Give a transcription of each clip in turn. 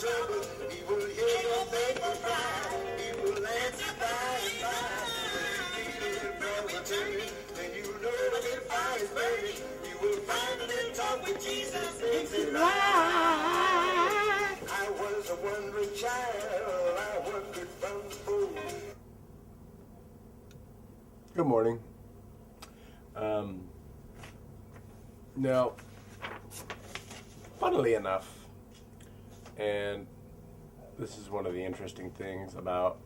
trouble, he will hear your faithful cry. He will answer by and by. If you need a brother turning, then you know that fire is burning. You will finally talk with Jesus, makes it right. I was a wandering child, I wandered from the fold. Good morning. Now, funnily enough, and this is one of the interesting things about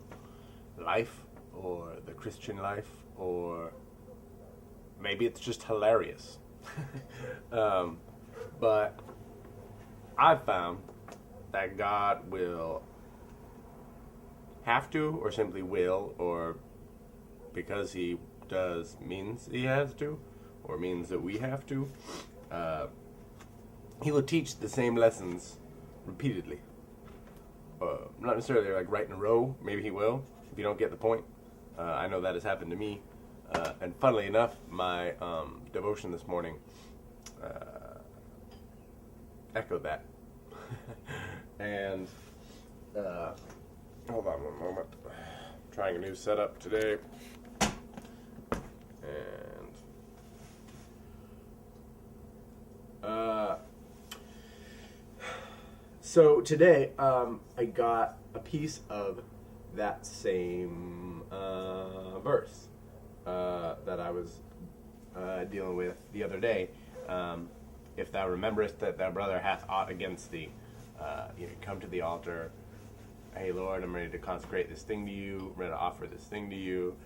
life, or the Christian life, or maybe it's just hilarious. But I've found that God will have to, or simply will, or because he does means he has to, or means that we have to, he will teach the same lessons repeatedly. Not necessarily like right in a row, maybe he will, if you don't get the point. I know that has happened to me. And funnily enough, my devotion this morning echoed that. And, hold on one moment. I'm trying a new setup today. So today, I got a piece of that same verse that I was dealing with the other day. If thou rememberest that thy brother hath aught against thee, come to the altar. Hey Lord, I'm ready to consecrate this thing to you. I'm ready to offer this thing to you.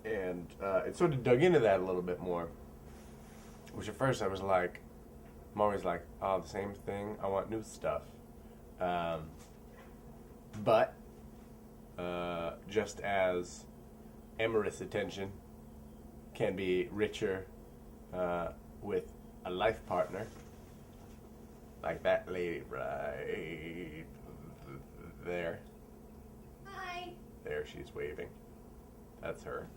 And it sort of dug into that a little bit more. Which at first I was like, I'm always like, oh, the same thing. I want new stuff. But just as amorous attention can be richer with a life partner, like that lady right there. Hi. There, she's waving. That's her.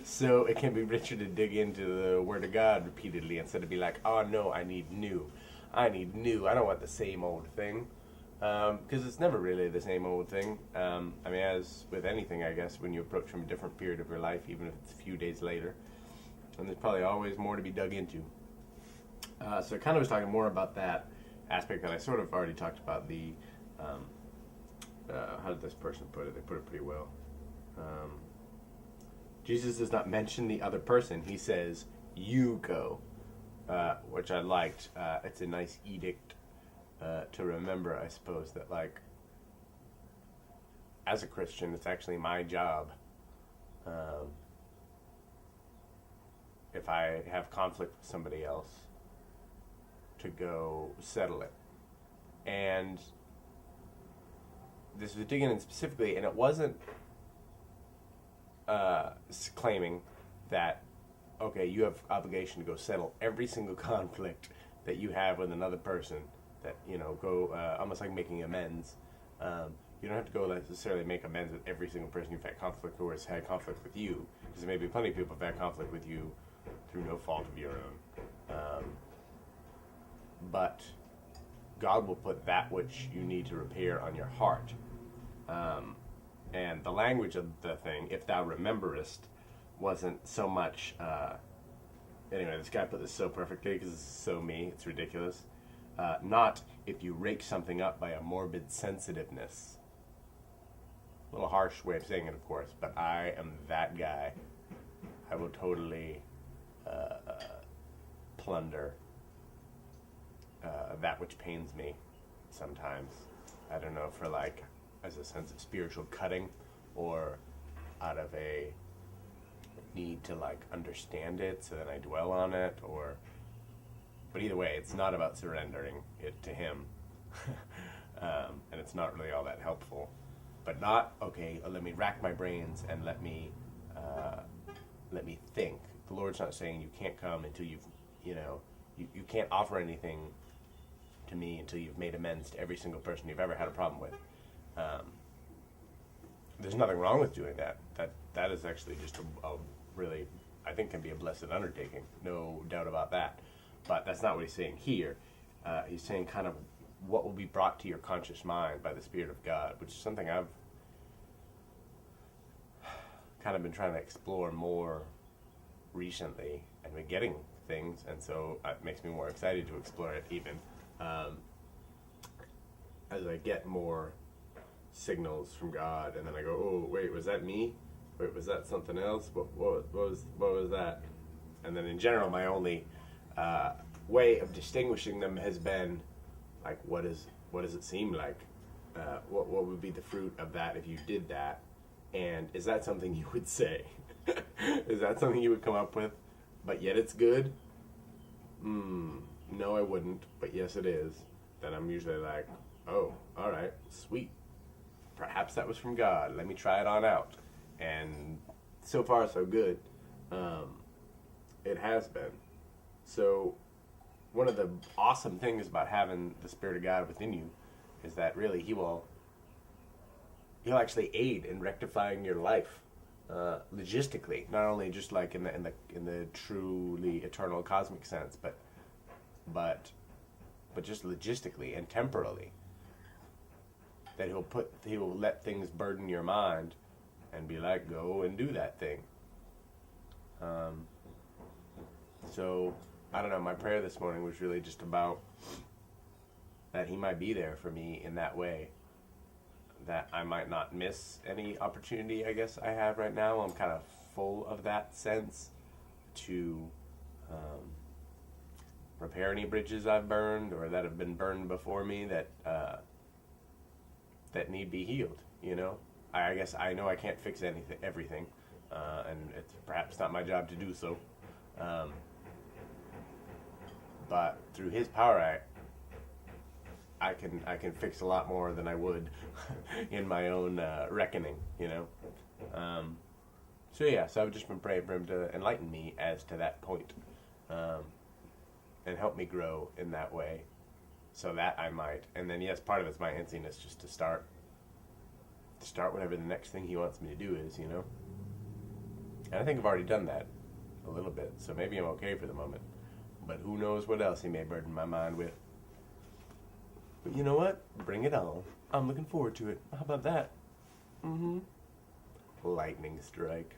So it can be richer to dig into the Word of God repeatedly instead of be like, oh no, I need new. I don't want the same old thing. Because it's never really the same old thing. I mean, as with anything, I guess, when you approach from a different period of your life, even if it's a few days later. And there's probably always more to be dug into. So I kind of was talking more about that aspect that I sort of already talked about. The, how did this person put it? They put it pretty well. Jesus does not mention the other person. He says, you go, which I liked. It's a nice edict to remember, I suppose, that, like, as a Christian, it's actually my job. If I have conflict with somebody else, to go settle it. And this was digging in specifically, and it wasn't claiming that, okay, you have obligation to go settle every single conflict that you have with another person, that, go almost like making amends. You don't have to go necessarily make amends with every single person you've had conflict with or has had conflict with you, because there may be plenty of people who've had conflict with you through no fault of your own. But God will put that which you need to repair on your heart. And the language of the thing, if thou rememberest, wasn't so much... anyway, this guy put this so perfectly because it's so me, it's ridiculous. Not if you rake something up by a morbid sensitiveness. A little harsh way of saying it, of course, but I am that guy. I will totally plunder that which pains me sometimes. I don't know, for like, as a sense of spiritual cutting, or out of a need to like understand it so that I dwell on it, or... But either way, it's not about surrendering it to him. And it's not really all that helpful. But not, okay, let me rack my brains and let me think. The Lord's not saying you can't come until you've, you can't offer anything to me until you've made amends to every single person you've ever had a problem with. There's nothing wrong with doing that. That is actually just a really, I think, can be a blessed undertaking. No doubt about that. But that's not what he's saying here. he's saying kind of what will be brought to your conscious mind by the Spirit of God, which is something I've kind of been trying to explore more recently, and been getting things, and so it makes me more excited to explore it even as I get more signals from God, and then I go, oh wait, was that me? Wait, was that something else? What was that? And then in general, my only way of distinguishing them has been like, what does it seem like? What would be the fruit of that if you did that? And is that something you would say? Is that something you would come up with? But yet it's good? No, I wouldn't. But yes, it is. Then I'm usually like, oh, all right, sweet. Perhaps that was from God. Let me try it on out. And so far, so good. It has been. So one of the awesome things about having the Spirit of God within you is that really He'll actually aid in rectifying your life logistically, not only just like in the truly eternal cosmic sense, but just logistically and temporally. That He'll let things burden your mind and be like, go and do that thing. So I don't know, my prayer this morning was really just about that He might be there for me in that way, that I might not miss any opportunity I guess I have right now. I'm kind of full of that sense to repair any bridges I've burned or that have been burned before me that need be healed, you know. I guess I know I can't fix everything, and it's perhaps not my job to do so. But through His power, I can fix a lot more than I would in my own reckoning, you know. So I've just been praying for Him to enlighten me as to that point, and help me grow in that way, so that I might. And then yes, part of it's my antsiness just to start whatever the next thing He wants me to do is, you know. And I think I've already done that a little bit, so maybe I'm okay for the moment. But who knows what else He may burden my mind with. But you know what? Bring it on. I'm looking forward to it. How about that? Lightning strike.